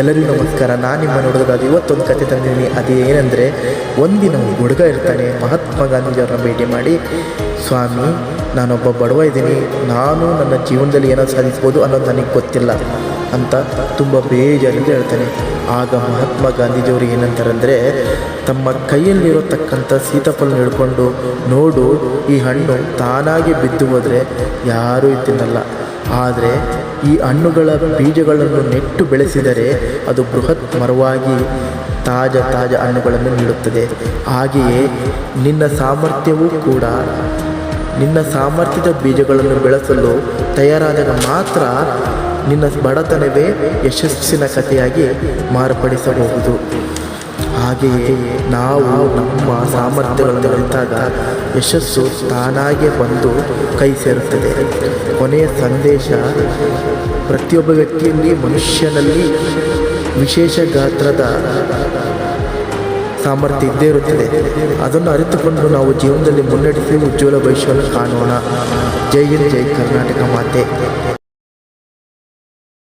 ಎಲ್ಲರಿಗೂ ನಮಸ್ಕಾರ. ನಾನು ನಿಮ್ಮ ನೋಡೋದಾದ ಇವತ್ತೊಂದು ಕತೆ ತಂದಿದ್ದೀನಿ. ಅದು ಏನಂದರೆ, ಒಂದಿನ ಹುಡುಗ ಇರ್ತಾನೆ, ಮಹಾತ್ಮ ಗಾಂಧೀಜಿಯವ್ರನ್ನ ಭೇಟಿ ಮಾಡಿ, ಸ್ವಾಮಿ ನಾನೊಬ್ಬ ಬಡವ ಇದ್ದೀನಿ, ನಾನು ನನ್ನ ಜೀವನದಲ್ಲಿ ಏನೋ ಸಾಧಿಸ್ಬೋದು ಅನ್ನೋದು ನನಗೆ ಗೊತ್ತಿಲ್ಲ ಅಂತ ತುಂಬ ಬೇಜಾರಿಂದ ಹೇಳ್ತಾನೆ. ಆಗ ಮಹಾತ್ಮ ಗಾಂಧೀಜಿಯವರು ಏನಂತಾರಂದರೆ, ತಮ್ಮ ಕೈಯಲ್ಲಿರತಕ್ಕಂಥ ಸೀತಾಫಲ ಹಿಡ್ಕೊಂಡು, ನೋಡು ಈ ಹಣ್ಣು ತಾನಾಗಿ ಬಿದ್ದು ಹೋದರೆ ಯಾರೂ ತಿನ್ನಲ್ಲ, ಆದರೆ ಈ ಹಣ್ಣುಗಳ ಬೀಜಗಳನ್ನು ನೆಟ್ಟು ಬೆಳೆಸಿದರೆ ಅದು ಬೃಹತ್ ಮರವಾಗಿ ತಾಜಾ ಹಣ್ಣುಗಳನ್ನು ನೀಡುತ್ತದೆ. ಹಾಗೆಯೇ ನಿನ್ನ ಸಾಮರ್ಥ್ಯವೂ ಕೂಡ, ನಿನ್ನ ಸಾಮರ್ಥ್ಯದ ಬೀಜಗಳನ್ನು ಬೆಳೆಸಲು ತಯಾರಾದಾಗ ಮಾತ್ರ ನಿನ್ನ ಬಡತನವೇ ಯಶಸ್ಸಿನ ಕಥೆಯಾಗಿ ಮಾರ್ಪಡಿಸಬಹುದು. ಹಾಗೆಯೇ ನಾವು ನಮ್ಮ ಸಾಮರ್ಥ್ಯಗಳನ್ನು ಅರಿತಾಗ ಯಶಸ್ಸು ತಾನಾಗೇ ಬಂದು ಕೈ ಸೇರುತ್ತದೆ. ಕೊನೆಯ ಸಂದೇಶ, ಪ್ರತಿಯೊಬ್ಬ ವ್ಯಕ್ತಿಯಲ್ಲಿ, ಮನುಷ್ಯನಲ್ಲಿ ವಿಶೇಷ ಗಾತ್ರದ ಸಾಮರ್ಥ್ಯ ಇದ್ದೇ ಇರುತ್ತದೆ. ಅದನ್ನು ಅರಿತುಕೊಂಡು ನಾವು ಜೀವನದಲ್ಲಿ ಮುನ್ನಡೆಸಿ ಉಜ್ವಲ ಭವಿಷ್ಯವನ್ನು ಕಾಣೋಣ. ಜೈ ಹಿಂದ್, ಜೈ ಕರ್ನಾಟಕ ಮಾತೆ.